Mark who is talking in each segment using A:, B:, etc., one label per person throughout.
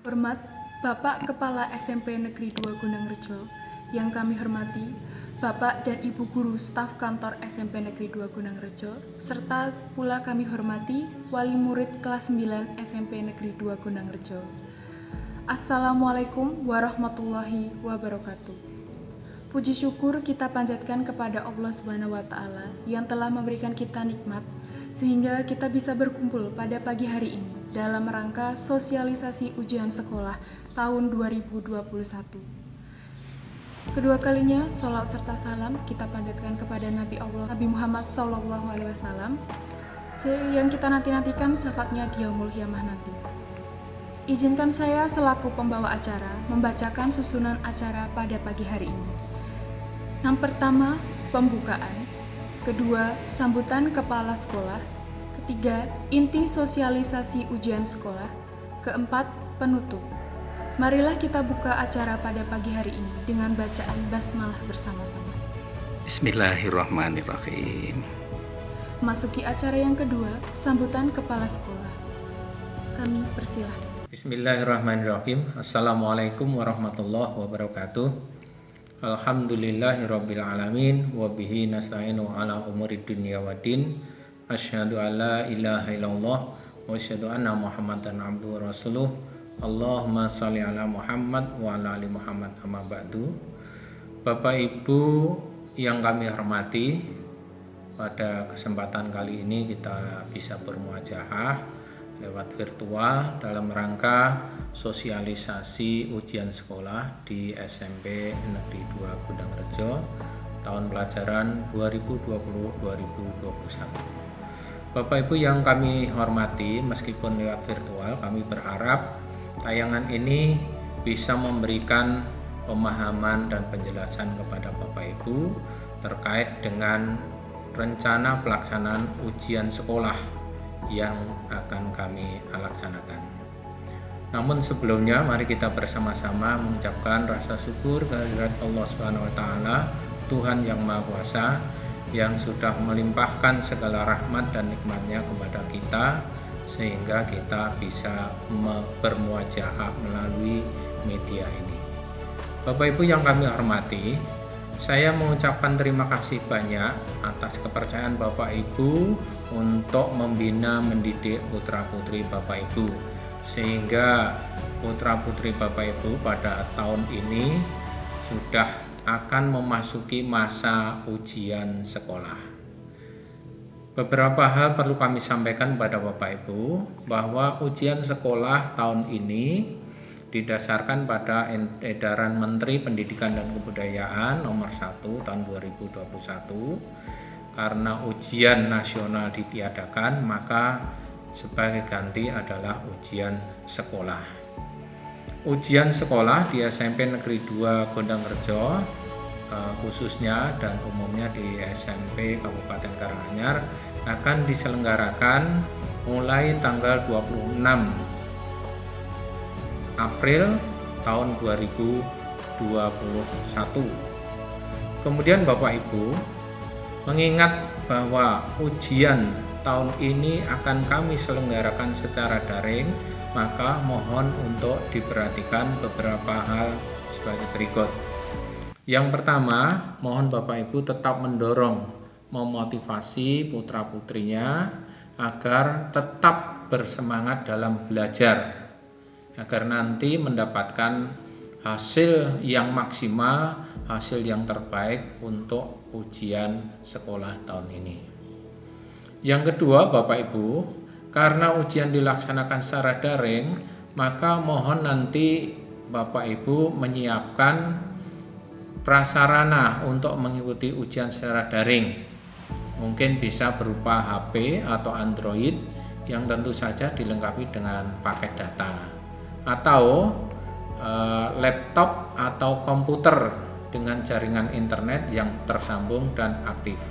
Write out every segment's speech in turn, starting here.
A: Hormat Bapak Kepala SMP Negeri 2 Gunangrejo, yang kami hormati Bapak dan Ibu Guru Staf Kantor SMP Negeri 2 Gunangrejo, serta pula kami hormati Wali Murid kelas 9 SMP Negeri 2 Gunangrejo. Assalamualaikum warahmatullahi wabarakatuh. Puji syukur kita panjatkan kepada Allah Subhanahu wa Ta'ala yang telah memberikan kita nikmat sehingga kita bisa berkumpul pada pagi hari ini dalam rangka sosialisasi ujian sekolah tahun 2021. Kedua kalinya, sholawat serta salam kita panjatkan kepada Nabi Allah, Nabi Muhammad SAW, yang kita nanti-nantikan syafaatnya di Yaumul Qiyamah nanti. Izinkan saya selaku pembawa acara membacakan susunan acara pada pagi hari ini. Yang pertama, pembukaan. Kedua, sambutan kepala sekolah. Ketiga, inti sosialisasi ujian sekolah. Keempat, penutup. Marilah kita buka acara pada pagi hari ini dengan bacaan basmalah bersama-sama.
B: Bismillahirrahmanirrahim.
A: Masuki acara yang kedua, sambutan kepala sekolah. Kami persilahkan.
C: Bismillahirrahmanirrahim. Assalamualaikum warahmatullahi wabarakatuh. Alhamdulillahirabbil alamin wa bihi nasta'inu ala umuri dunya waddin. Asyhadu an la ilaha illallah wa asyhadu anna Muhammadan abduhu wa rasuluh. Allahumma shalli ala Muhammad wa ala ali Muhammad amma ba'du. Bapak Ibu yang kami hormati, pada kesempatan kali ini kita bisa bermuajahah lewat virtual dalam rangka sosialisasi ujian sekolah di SMP Negeri 2 Gunangrejo tahun pelajaran 2020-2021. Bapak Ibu yang kami hormati, meskipun lewat virtual, kami berharap tayangan ini bisa memberikan pemahaman dan penjelasan kepada Bapak Ibu terkait dengan rencana pelaksanaan ujian sekolah yang akan kami laksanakan. Namun sebelumnya mari kita bersama-sama mengucapkan rasa syukur kehadirat Allah Subhanahu wa Ta'ala, Tuhan yang Maha Kuasa, yang sudah melimpahkan segala rahmat dan nikmatnya kepada kita sehingga kita bisa bermuajahah melalui media ini. Bapak Ibu yang kami hormati, saya mengucapkan terima kasih banyak atas kepercayaan Bapak Ibu untuk membina mendidik putra-putri Bapak Ibu, sehingga putra-putri Bapak Ibu pada tahun ini sudah akan memasuki masa ujian sekolah. Beberapa hal perlu kami sampaikan pada Bapak Ibu bahwa ujian sekolah tahun ini didasarkan pada edaran Menteri Pendidikan dan Kebudayaan nomor 1 tahun 2021. Karena ujian nasional ditiadakan, maka sebagai ganti adalah ujian sekolah. Ujian sekolah di SMP Negeri 2 Gunangrejo khususnya dan umumnya di SMP Kabupaten Karanganyar akan diselenggarakan mulai tanggal 26 April tahun 2021. Kemudian Bapak Ibu, mengingat bahwa ujian tahun ini akan kami selenggarakan secara daring, maka mohon untuk diperhatikan beberapa hal sebagai berikut. Yang pertama, mohon Bapak Ibu tetap mendorong, memotivasi putra-putrinya agar tetap bersemangat dalam belajar, agar nanti mendapatkan hasil yang maksimal, hasil yang terbaik untuk ujian sekolah tahun ini. Yang kedua, Bapak Ibu, karena ujian dilaksanakan secara daring, maka mohon nanti Bapak Ibu menyiapkan prasarana untuk mengikuti ujian secara daring. Mungkin bisa berupa HP atau Android yang tentu saja dilengkapi dengan paket data, atau laptop atau komputer dengan jaringan internet yang tersambung dan aktif.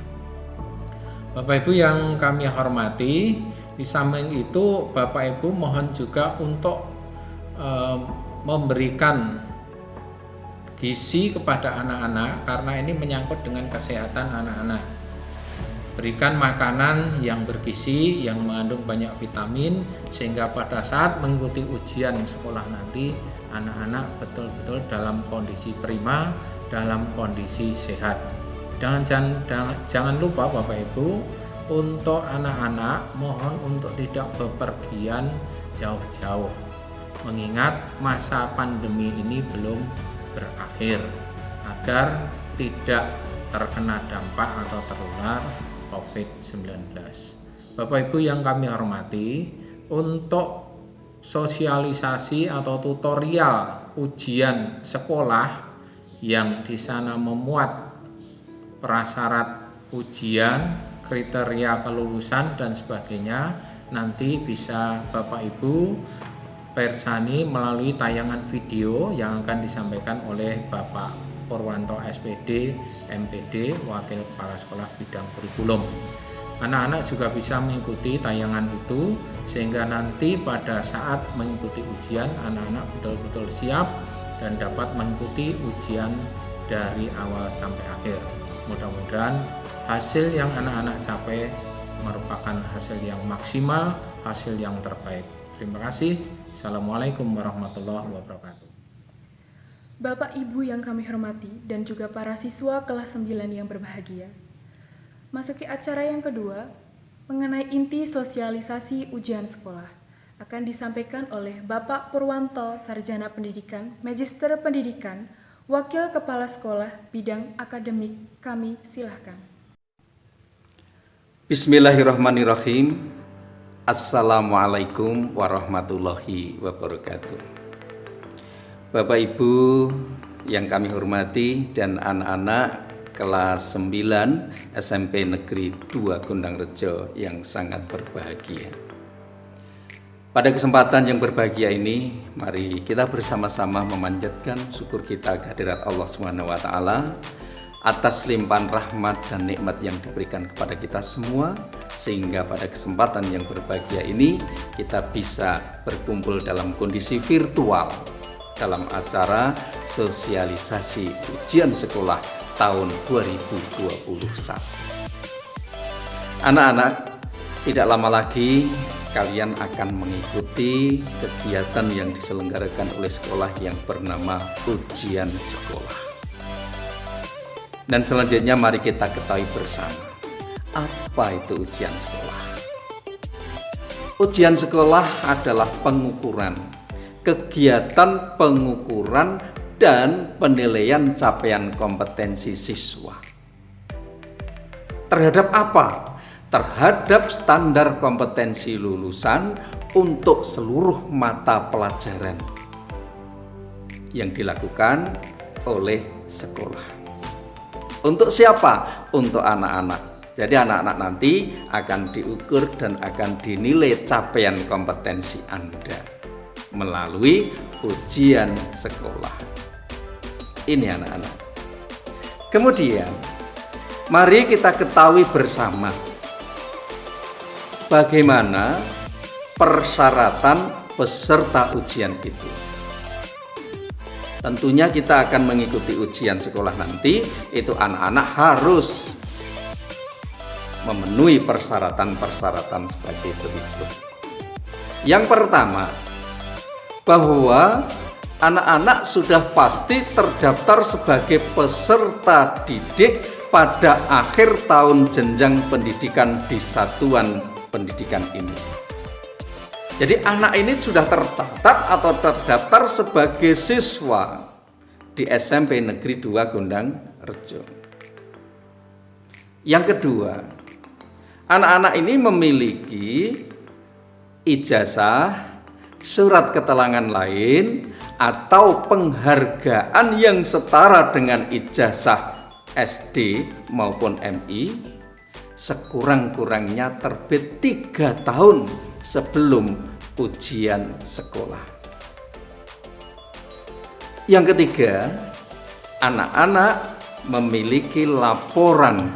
C: Bapak Ibu yang kami hormati, di samping itu Bapak Ibu mohon juga untuk memberikan gizi kepada anak-anak karena ini menyangkut dengan kesehatan anak-anak. berikan makanan yang bergizi, yang mengandung banyak vitamin, sehingga pada saat mengikuti ujian sekolah nanti anak-anak betul-betul dalam kondisi prima, dalam kondisi sehat. Jangan lupa Bapak Ibu, untuk anak-anak mohon untuk tidak bepergian jauh-jauh, mengingat masa pandemi ini belum berakhir, agar tidak terkena dampak atau tertular COVID-19. Bapak Ibu yang kami hormati, untuk sosialisasi atau tutorial ujian sekolah yang di sana memuat prasyarat ujian, kriteria kelulusan dan sebagainya, nanti bisa Bapak Ibu persani melalui tayangan video yang akan disampaikan oleh Bapak Purwanto SPD, MPD, Wakil Kepala Sekolah Bidang Kurikulum. Anak-anak juga bisa mengikuti tayangan itu, sehingga nanti pada saat mengikuti ujian anak-anak betul-betul siap dan dapat mengikuti ujian dari awal sampai akhir. Mudah-mudahan hasil yang anak-anak capai merupakan hasil yang maksimal, hasil yang terbaik. Terima kasih. Assalamualaikum warahmatullahi wabarakatuh.
A: Bapak Ibu yang kami hormati dan juga para siswa kelas 9 yang berbahagia. Masuki acara yang kedua, mengenai inti sosialisasi ujian sekolah, akan disampaikan oleh Bapak Purwanto, Sarjana Pendidikan, Magister Pendidikan, Wakil Kepala Sekolah Bidang Akademik. Kami silahkan.
B: Bismillahirrahmanirrahim. Assalamualaikum warahmatullahi wabarakatuh. Bapak Ibu yang kami hormati dan anak-anak kelas 9 SMP Negeri 2 Gondang Rejo yang sangat berbahagia. Pada kesempatan yang berbahagia ini, mari kita bersama-sama memanjatkan syukur kita kehadirat Allah SWT atas limpahan rahmat dan nikmat yang diberikan kepada kita semua, sehingga pada kesempatan yang berbahagia ini kita bisa berkumpul dalam kondisi virtual dalam acara sosialisasi ujian sekolah tahun 2021. Anak-anak, tidak lama lagi kalian akan mengikuti kegiatan yang diselenggarakan oleh sekolah yang bernama ujian sekolah. Dan selanjutnya mari kita ketahui bersama, apa itu ujian sekolah? Ujian sekolah adalah kegiatan pengukuran dan penilaian capaian kompetensi siswa. Terhadap apa? Terhadap standar kompetensi lulusan untuk seluruh mata pelajaran yang dilakukan oleh sekolah. Untuk siapa? Untuk anak-anak. Jadi anak-anak nanti akan diukur dan akan dinilai capaian kompetensi Anda melalui ujian sekolah. Ini anak-anak. Kemudian, mari kita ketahui bersama bagaimana persyaratan peserta ujian itu. Tentunya kita akan mengikuti ujian sekolah nanti, itu anak-anak harus memenuhi persyaratan-persyaratan sebagai berikut. Yang pertama, bahwa anak-anak sudah pasti terdaftar sebagai peserta didik pada akhir tahun jenjang pendidikan di satuan pendidikan ini. Jadi anak ini sudah tercatat atau terdaftar sebagai siswa di SMP Negeri 2 Gondang Rejo. Yang kedua, anak-anak ini memiliki ijazah, surat keterangan lain, atau penghargaan yang setara dengan ijazah SD maupun MI, sekurang-kurangnya terbit 3 tahun sebelum ujian sekolah. Yang ketiga, anak-anak memiliki laporan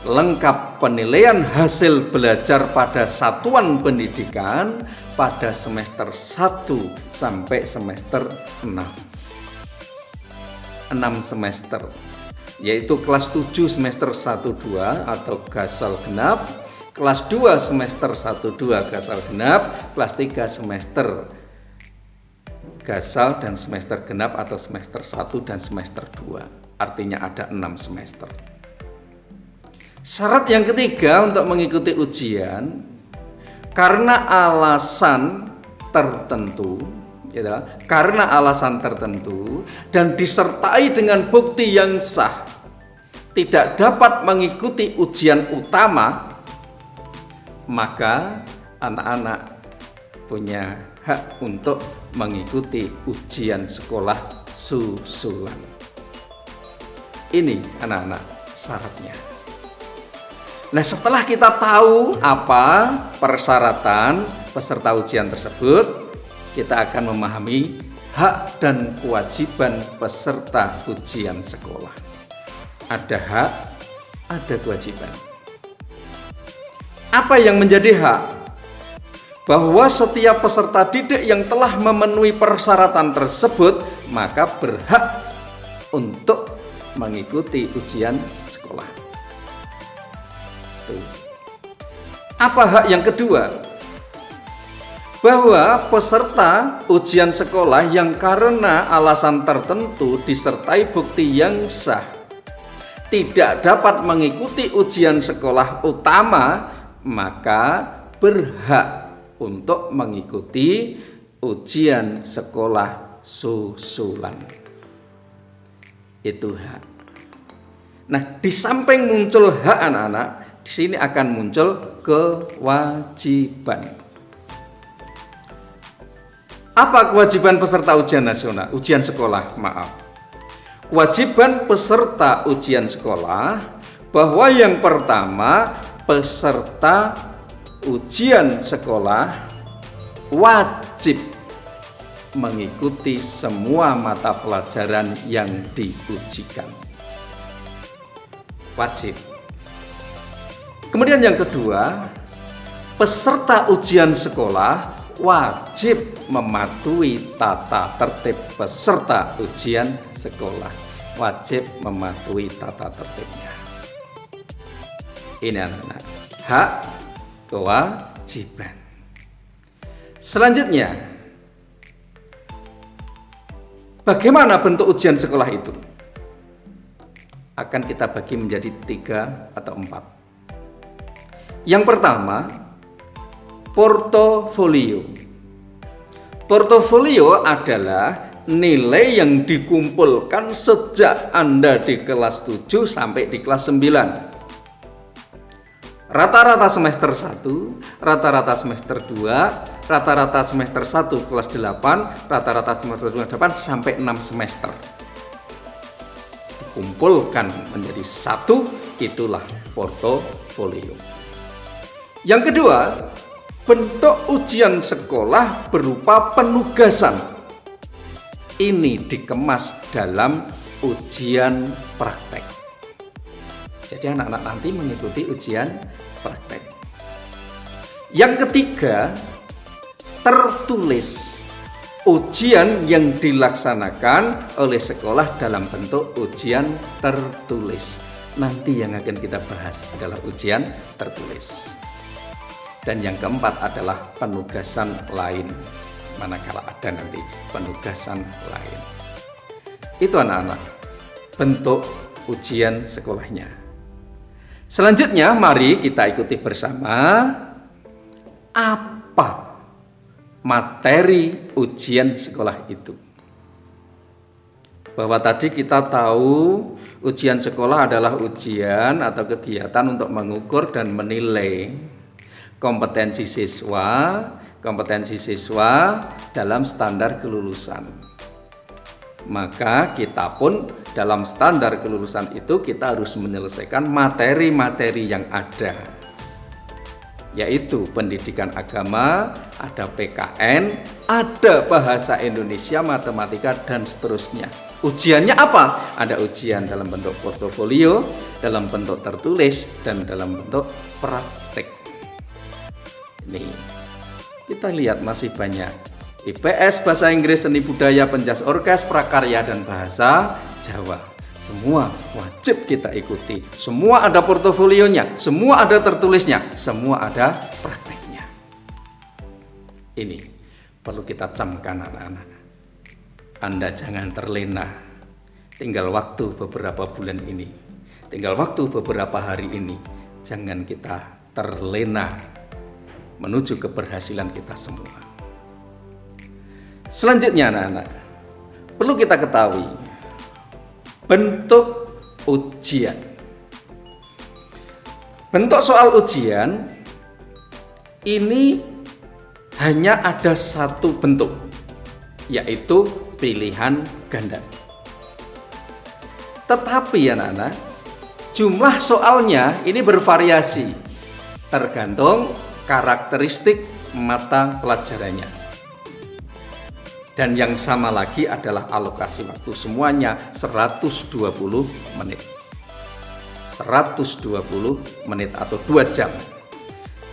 B: lengkap penilaian hasil belajar pada satuan pendidikan pada semester 1 sampai semester 6. 6 semester yaitu kelas 7 semester 1-2 atau gasal genap, kelas 2 semester 1-2 gasal genap, kelas 3 semester gasal dan semester genap atau semester 1 dan semester 2. Artinya ada 6 semester. Syarat yang ketiga untuk mengikuti ujian, karena alasan tertentu, karena alasan tertentu dan disertai dengan bukti yang sah, tidak dapat mengikuti ujian utama, maka anak-anak punya hak untuk mengikuti ujian sekolah susulan. Ini anak-anak syaratnya. Nah, setelah kita tahu apa persyaratan peserta ujian tersebut, kita akan memahami hak dan kewajiban peserta ujian sekolah. Ada hak, ada kewajiban. Apa yang menjadi hak? Bahwa setiap peserta didik yang telah memenuhi persyaratan tersebut, maka berhak untuk mengikuti ujian sekolah. Apa hak yang kedua? Bahwa peserta ujian sekolah yang karena alasan tertentu disertai bukti yang sah tidak dapat mengikuti ujian sekolah utama, maka berhak untuk mengikuti ujian sekolah susulan. Itu hak. Nah, di samping muncul hak anak-anak, di sini akan muncul kewajiban. Apa kewajiban peserta ujian nasional, ujian sekolah? Kewajiban peserta ujian sekolah bahwa yang pertama, peserta ujian sekolah wajib mengikuti semua mata pelajaran yang diujikan. Wajib. Kemudian yang kedua, peserta ujian sekolah wajib mematuhi tata tertib peserta ujian sekolah. Wajib mematuhi tata tertibnya. Ini anak-anak, hak, kewajiban. Selanjutnya, bagaimana bentuk ujian sekolah itu? Akan kita bagi menjadi 3 atau 4. Yang pertama, portofolio. Portofolio adalah nilai yang dikumpulkan sejak Anda di kelas 7 sampai di kelas 9. Rata-rata semester 1, rata-rata semester 2, rata-rata semester 1 kelas 8, rata-rata semester 2 8 sampai 6 semester. Dikumpulkan menjadi satu, itulah portofolio. Yang kedua, bentuk ujian sekolah berupa penugasan. Ini dikemas dalam ujian praktek. Jadi anak-anak nanti mengikuti ujian praktek. Yang ketiga, tertulis. Ujian yang dilaksanakan oleh sekolah dalam bentuk ujian tertulis. Nanti yang akan kita bahas adalah ujian tertulis. Dan yang keempat adalah penugasan lain, manakala ada nanti penugasan lain. Itu anak-anak, bentuk ujian sekolahnya. Selanjutnya mari kita ikuti bersama apa materi ujian sekolah itu. Bahwa tadi kita tahu ujian sekolah adalah ujian atau kegiatan untuk mengukur dan menilai kompetensi siswa dalam standar kelulusan. Maka kita pun dalam standar kelulusan itu kita harus menyelesaikan materi-materi yang ada, yaitu pendidikan agama, ada PKN, ada bahasa Indonesia, matematika, dan seterusnya. Ujiannya apa? Ada ujian dalam bentuk portofolio, dalam bentuk tertulis, dan dalam bentuk praktek. Nih, kita lihat masih banyak. IPS, bahasa Inggris, seni budaya, penjas orkes, prakarya, dan bahasa Jawa. Semua wajib kita ikuti. Semua ada portofolionya, semua ada tertulisnya, semua ada prakteknya. Ini perlu kita camkan anak-anak. Anda jangan terlena. Tinggal waktu beberapa bulan ini, tinggal waktu beberapa hari ini. Jangan kita terlena menuju keberhasilan kita semua. Selanjutnya anak-anak, perlu kita ketahui bentuk ujian. Bentuk soal ujian ini hanya ada satu bentuk, yaitu pilihan ganda. Tetapi anak-anak, jumlah soalnya ini bervariasi tergantung karakteristik mata pelajarannya. Dan yang sama lagi adalah alokasi waktu, semuanya 120 menit. 120 menit atau 2 jam.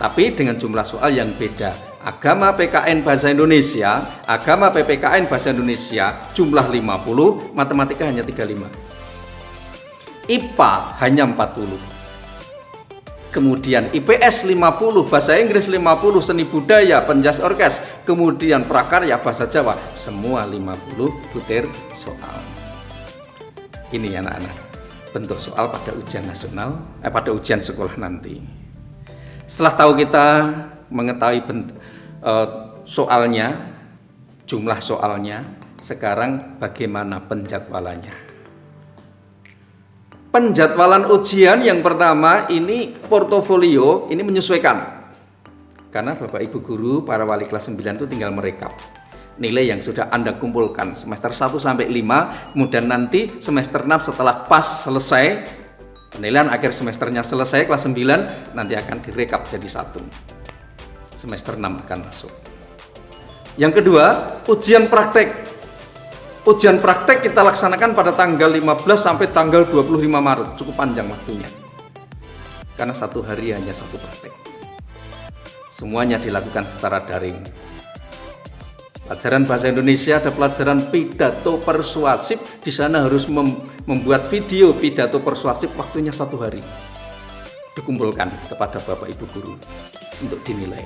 B: Tapi dengan jumlah soal yang beda. Agama PKN Bahasa Indonesia, agama PPKN Bahasa Indonesia jumlah 50, matematika hanya 35. IPA hanya 40. Kemudian IPS 50, bahasa Inggris 50, seni budaya, penjas orkes, kemudian prakarya bahasa Jawa, semua 50 butir soal. Ini anak-anak, bentuk soal pada ujian nasional, pada ujian sekolah nanti. Setelah tahu kita mengetahui soalnya, jumlah soalnya, sekarang bagaimana penjadwalannya? Penjadwalan ujian yang pertama ini portofolio, ini menyesuaikan. Karena Bapak Ibu guru, para wali kelas 9 itu tinggal merekap nilai yang sudah Anda kumpulkan semester 1 sampai 5, kemudian nanti semester 6 setelah pas selesai, penilaian akhir semesternya selesai kelas 9, nanti akan direkap jadi 1. Semester 6 akan masuk. Yang kedua, ujian praktek. Ujian praktek kita laksanakan pada tanggal 15 sampai tanggal 25 Maret, cukup panjang waktunya. Karena satu hari hanya satu praktek. Semuanya dilakukan secara daring. Pelajaran bahasa Indonesia ada pelajaran pidato persuasif, di sana harus membuat video pidato persuasif, waktunya 1 hari. Dikumpulkan kepada Bapak Ibu guru untuk dinilai.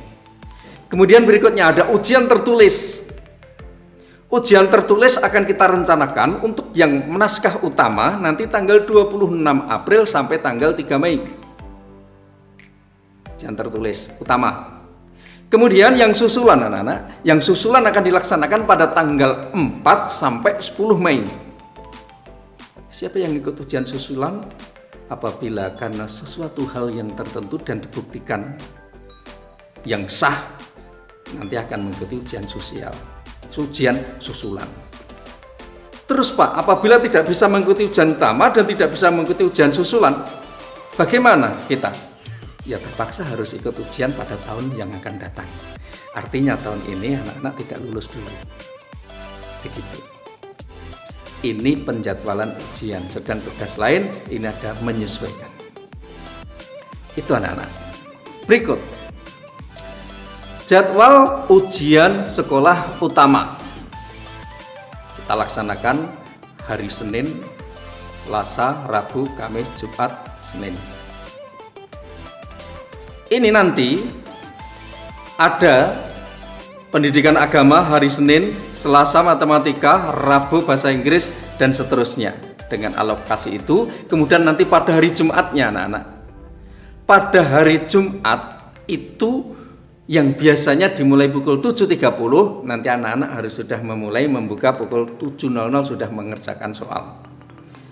B: Kemudian berikutnya ada ujian tertulis. Ujian tertulis akan kita rencanakan untuk yang naskah utama nanti tanggal 26 April sampai tanggal 3 Mei. Ujian tertulis utama. Kemudian yang susulan anak-anak, yang susulan akan dilaksanakan pada tanggal 4 sampai 10 Mei. Siapa yang ikut ujian susulan? Apabila karena sesuatu hal yang tertentu dan dibuktikan yang sah, nanti akan mengikuti ujian sosial. Ujian susulan. Terus Pak, apabila tidak bisa mengikuti ujian utama dan tidak bisa mengikuti ujian susulan, bagaimana kita? Ya terpaksa harus ikut ujian pada tahun yang akan datang. Artinya tahun ini anak-anak tidak lulus dulu. Begitu. Ini penjadwalan ujian. Sedang tugas lain ini ada menyesuaikan. Itu anak-anak. Berikut. Jadwal ujian sekolah utama kita laksanakan hari Senin, Selasa, Rabu, Kamis, Jumat, Senin. Ini nanti ada pendidikan agama hari Senin, Selasa matematika, Rabu bahasa Inggris, dan seterusnya dengan alokasi itu. Kemudian nanti pada hari Jumatnya anak-anak, pada hari Jumat itu yang biasanya dimulai pukul 7.30, nanti anak-anak harus sudah memulai membuka pukul 7.00 sudah mengerjakan soal.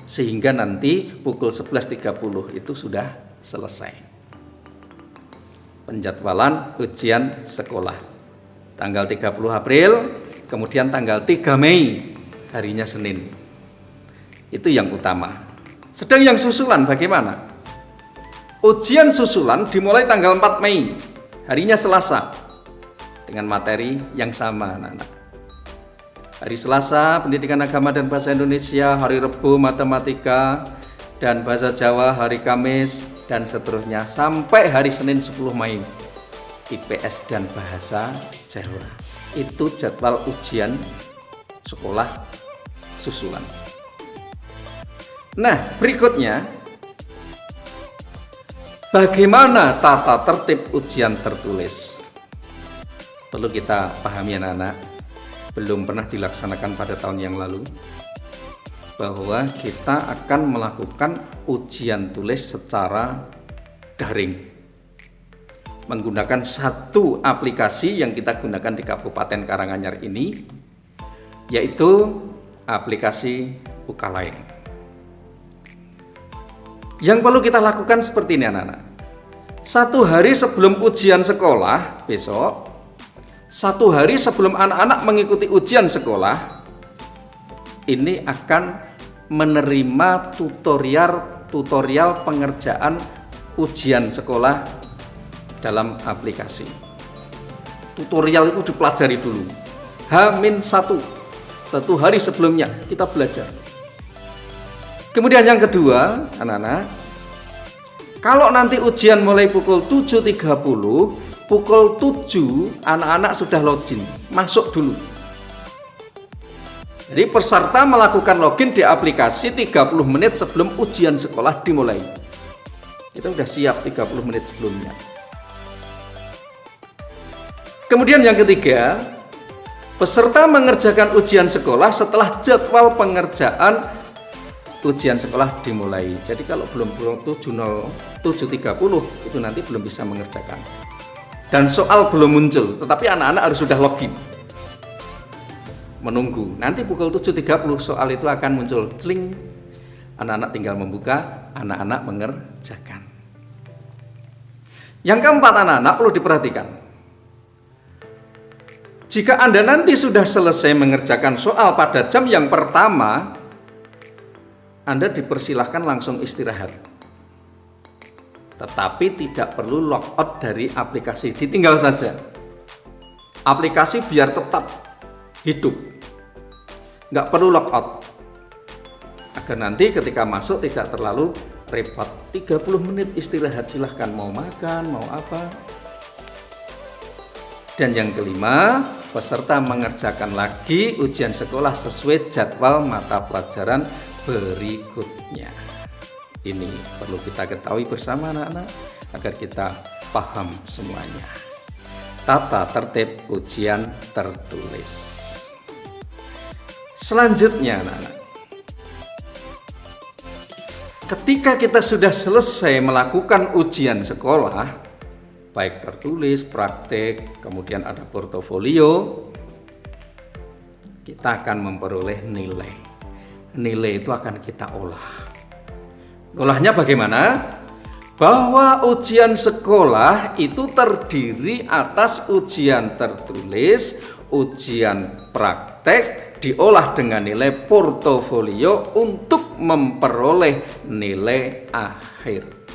B: Sehingga nanti pukul 11.30 itu sudah selesai. Penjadwalan ujian sekolah. Tanggal 30 April, kemudian tanggal 3 Mei, harinya Senin. Itu yang utama. Sedang yang susulan bagaimana? Ujian susulan dimulai tanggal 4 Mei. Harinya Selasa dengan materi yang sama anak-anak. Hari Selasa pendidikan agama dan bahasa Indonesia, hari Rabu matematika dan bahasa Jawa, hari Kamis dan seterusnya sampai hari Senin 10 Mei IPS dan bahasa Jawa. Itu jadwal ujian sekolah susulan. Nah, berikutnya, bagaimana tata tertib ujian tertulis? Perlu kita pahami anak-anak, belum pernah dilaksanakan pada tahun yang lalu, bahwa kita akan melakukan ujian tulis secara daring menggunakan satu aplikasi yang kita gunakan di Kabupaten Karanganyar ini, yaitu aplikasi Ukalaeng. Yang perlu kita lakukan seperti ini anak-anak. 1 hari sebelum ujian sekolah besok, 1 hari sebelum anak-anak mengikuti ujian sekolah, ini akan menerima tutorial pengerjaan ujian sekolah dalam aplikasi. Tutorial itu dipelajari dulu. H-1, 1 hari sebelumnya kita belajar. Kemudian yang kedua, anak-anak, kalau nanti ujian mulai pukul 7.30, pukul 7 anak-anak sudah login, masuk dulu. Jadi peserta melakukan login di aplikasi 30 menit sebelum ujian sekolah dimulai. Kita sudah siap 30 menit sebelumnya. Kemudian yang ketiga, peserta mengerjakan ujian sekolah setelah jadwal pengerjaan ujian sekolah dimulai. Jadi kalau belum 7.30 itu nanti belum bisa mengerjakan. Dan soal belum muncul, tetapi anak-anak harus sudah login. Menunggu. Nanti pukul 7.30 soal itu akan muncul. Cling. Anak-anak tinggal membuka, anak-anak mengerjakan. Yang keempat anak-anak perlu diperhatikan. Jika Anda nanti sudah selesai mengerjakan soal pada jam yang pertama, Anda dipersilahkan langsung istirahat. Tetapi tidak perlu logout dari aplikasi, ditinggal saja. Aplikasi biar tetap hidup. Nggak perlu logout. Agar nanti ketika masuk tidak terlalu repot. 30 menit istirahat, silahkan mau makan, mau apa. Dan yang kelima, peserta mengerjakan lagi ujian sekolah sesuai jadwal mata pelajaran berikutnya. Ini perlu kita ketahui bersama anak-anak agar kita paham semuanya. Tata tertib ujian tertulis. Selanjutnya anak-anak, ketika kita sudah selesai melakukan ujian sekolah, baik tertulis, praktek, kemudian ada portofolio, kita akan memperoleh nilai. Nilai itu akan kita olah. Olahnya bagaimana? Bahwa ujian sekolah itu terdiri atas ujian tertulis, ujian praktek, diolah dengan nilai portofolio untuk memperoleh nilai akhir.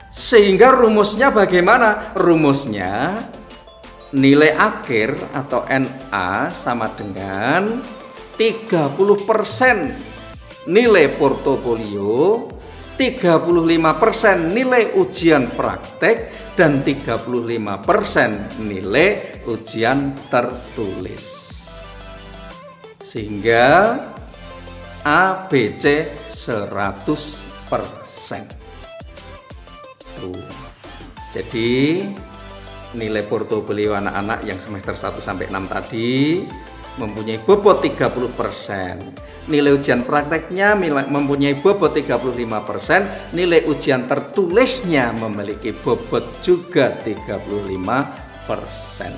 B: Sehingga rumusnya bagaimana? Rumusnya nilai akhir atau NA sama dengan 30% nilai portofolio, 35% nilai ujian praktek, dan 35% nilai ujian tertulis. Sehingga ABC 100%. Tuh. Jadi nilai portofolio anak-anak yang semester 1 sampai 6 tadi mempunyai bobot 30%. Nilai ujian prakteknya mempunyai bobot 35%, nilai ujian tertulisnya memiliki bobot juga 35%.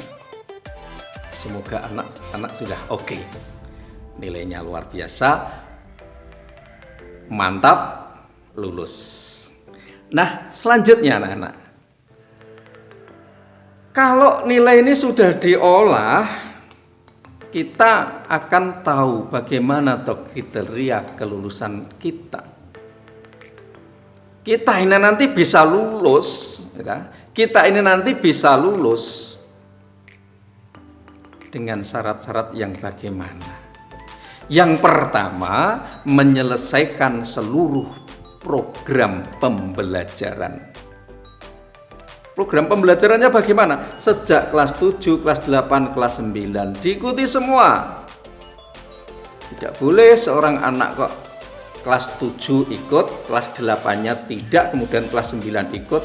B: Semoga anak-anak sudah oke. Nilainya luar biasa, mantap, lulus. Nah, selanjutnya anak-anak, kalau nilai ini sudah diolah, kita akan tahu bagaimana kriteria kelulusan kita. Kita ini nanti bisa lulus, kita ini nanti bisa lulus dengan syarat-syarat yang bagaimana? Yang pertama, menyelesaikan seluruh program pembelajaran. Program pembelajarannya bagaimana? Sejak kelas 7, kelas 8, kelas 9 diikuti semua. Tidak boleh seorang anak kok kelas 7 ikut, kelas 8-nya tidak, kemudian kelas 9 ikut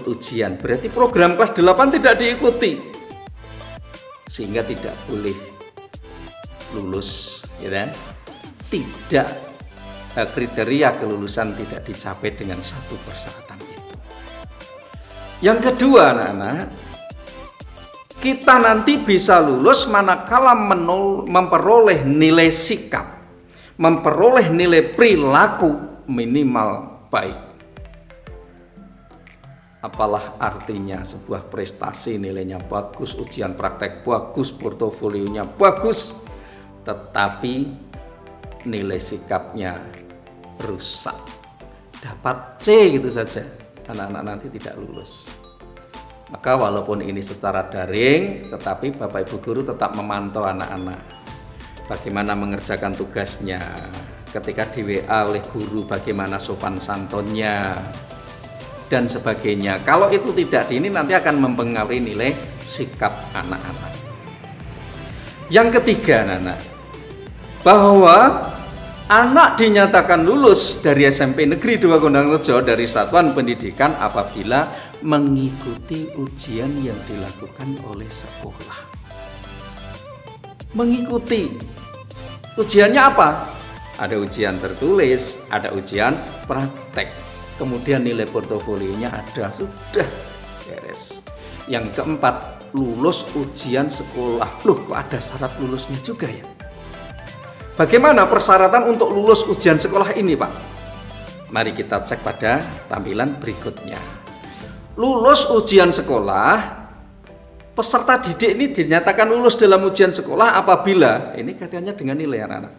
B: ujian. Berarti program kelas 8 tidak diikuti. Sehingga tidak boleh lulus, ya kan? Tidak, kriteria kelulusan tidak dicapai dengan satu persyaratan itu. Yang kedua, anak-anak, kita nanti bisa lulus manakala memperoleh nilai sikap, memperoleh nilai perilaku minimal baik. Apalah artinya sebuah prestasi nilainya bagus, ujian praktek bagus, portofolionya bagus, tetapi nilai sikapnya rusak, dapat C gitu saja, anak-anak nanti tidak lulus. Maka walaupun ini secara daring, tetapi Bapak Ibu guru tetap memantau anak-anak bagaimana mengerjakan tugasnya, ketika di WA oleh guru bagaimana sopan santunnya dan sebagainya. Kalau itu tidak ini nanti akan mempengaruhi nilai sikap anak-anak. Yang ketiga, anak-anak, bahwa anak dinyatakan lulus dari SMP Negeri 2 Gondangrejo dari satuan pendidikan apabila mengikuti ujian yang dilakukan oleh sekolah. Mengikuti ujiannya apa? Ada ujian tertulis, ada ujian praktek, kemudian nilai portofolionya ada, sudah beres. Yang keempat, lulus ujian sekolah. Loh, kok ada syarat lulusnya juga ya? Bagaimana persyaratan untuk lulus ujian sekolah ini, Pak? Mari kita cek pada tampilan berikutnya. Lulus ujian sekolah, peserta didik ini dinyatakan lulus dalam ujian sekolah apabila, ini kaitannya dengan nilai anak-anak,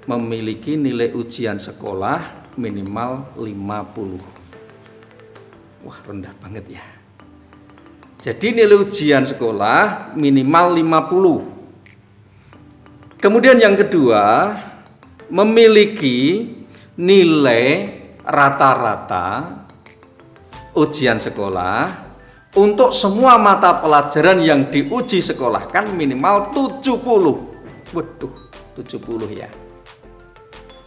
B: memiliki nilai ujian sekolah minimal 50. Wah, rendah banget ya. Jadi nilai ujian sekolah minimal 50. Kemudian yang kedua, memiliki nilai rata-rata ujian sekolah untuk semua mata pelajaran yang diuji sekolahkan minimal 70. Waduh, 70 ya.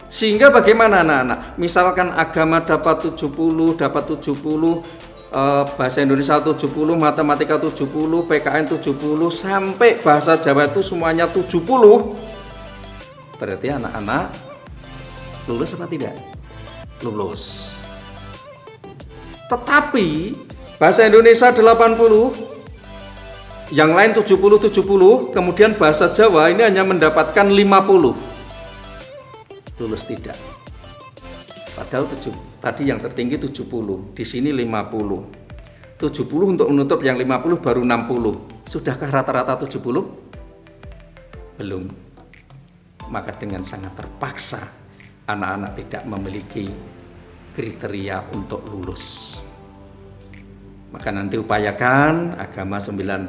B: Sehingga bagaimana anak-anak? Misalkan agama dapat 70, bahasa Indonesia 70, matematika 70, PKN 70, sampai bahasa Jawa itu semuanya 70. Berarti anak-anak lulus apa tidak? Lulus. Tetapi bahasa Indonesia 80, yang lain 70, kemudian bahasa Jawa ini hanya mendapatkan 50. Lulus tidak. Padahal tadi yang tertinggi 70, di sini 50. 70 untuk menutup yang 50 baru 60. Sudahkah rata-rata 70? Belum. Maka dengan sangat terpaksa anak-anak tidak memiliki kriteria untuk lulus. Maka nanti upayakan agama 90,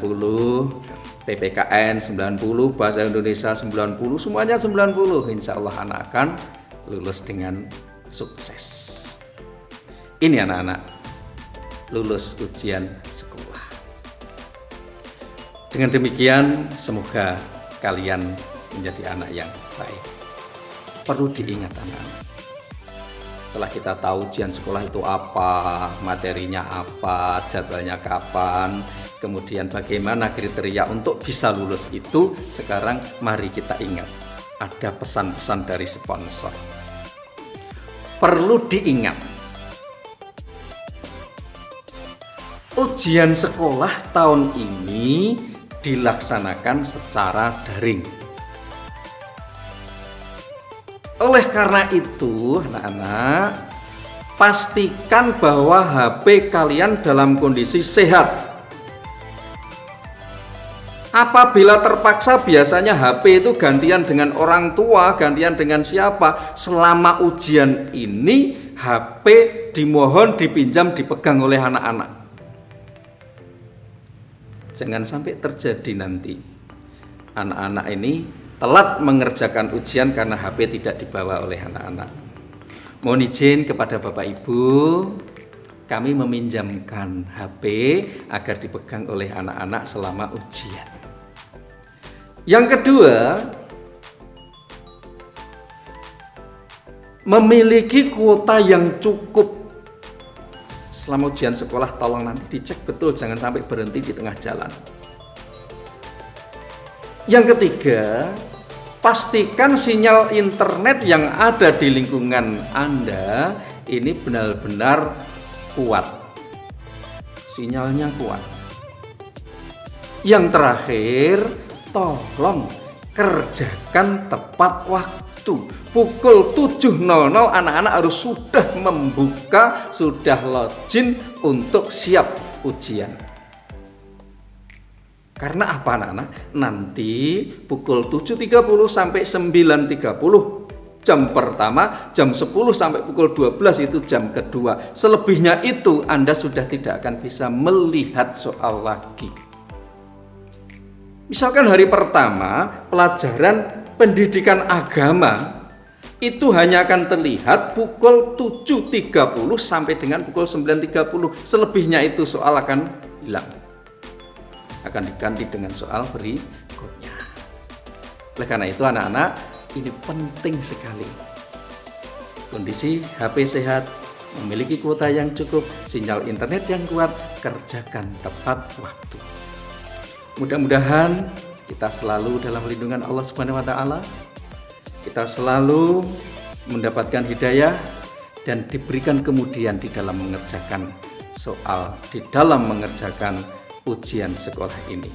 B: PPKN 90, bahasa Indonesia 90, semuanya 90. Insya Allah anak akan lulus dengan sukses. Ini anak-anak lulus ujian sekolah. Dengan demikian semoga kalian menjadi anak yang baik. Perlu diingat anak-anak, setelah kita tahu ujian sekolah itu apa, materinya apa, jadwalnya kapan, kemudian bagaimana kriteria untuk bisa lulus itu, sekarang mari kita ingat, ada pesan-pesan dari sponsor. Perlu diingat, ujian sekolah tahun ini dilaksanakan secara daring. Oleh karena itu, anak-anak, pastikan bahwa HP kalian dalam kondisi sehat. Apabila terpaksa, biasanya HP itu gantian dengan orang tua, gantian dengan siapa. Selama ujian ini, HP dimohon dipinjam, dipegang oleh anak-anak. Jangan sampai terjadi nanti anak-anak ini telat mengerjakan ujian karena HP tidak dibawa oleh anak-anak. Mohon izin kepada Bapak Ibu, kami meminjamkan HP agar dipegang oleh anak-anak selama ujian. Yang kedua, memiliki kuota yang cukup. Selama ujian sekolah tolong nanti dicek betul, jangan sampai berhenti di tengah jalan. Yang ketiga, pastikan sinyal internet yang ada di lingkungan Anda ini benar-benar kuat. Sinyalnya kuat. Yang terakhir, tolong kerjakan tepat waktu. Pukul 7.00 anak-anak harus sudah membuka, sudah login untuk siap ujian. Karena apa anak-anak? Nanti pukul 7.30 sampai 9.30 jam pertama, jam 10 sampai pukul 12 itu jam kedua. Selebihnya itu Anda sudah tidak akan bisa melihat soal lagi. Misalkan hari pertama pelajaran pendidikan agama itu hanya akan terlihat pukul 7.30 sampai dengan pukul 9.30. Selebihnya itu soal akan hilang. Akan diganti dengan soal berikutnya. Oleh karena itu anak-anak, ini penting sekali. Kondisi HP sehat, memiliki kuota yang cukup, sinyal internet yang kuat, kerjakan tepat waktu. Mudah-mudahan kita selalu dalam lindungan Allah Subhanahu wa taala. Kita selalu mendapatkan hidayah dan diberikan kemudian di dalam mengerjakan soal, di dalam mengerjakan ujian sekolah ini.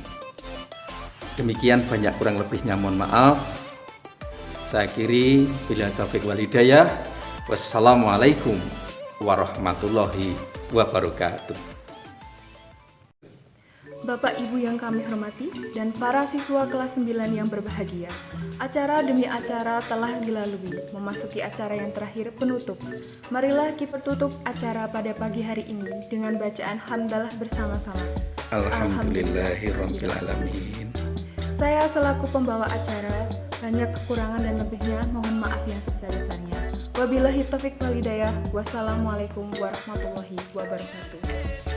B: Demikian, banyak kurang lebihnya mohon maaf. Saya akhiri, bila taufiq wal hidayah. Wassalamualaikum warahmatullahi wabarakatuh.
A: Bapak Ibu yang kami hormati dan para siswa kelas 9 yang berbahagia, acara demi acara telah dilalui, memasuki acara yang terakhir penutup. Marilah kita tutup acara pada pagi hari ini dengan bacaan hamdalah bersama-sama.
B: Alhamdulillahirabbil alamin.
A: Saya selaku pembawa acara, banyak kekurangan dan lebihnya mohon maaf yang sebesar-besarnya. Wabillahi taufiq wal hidayah. Wassalamualaikum warahmatullahi wabarakatuh.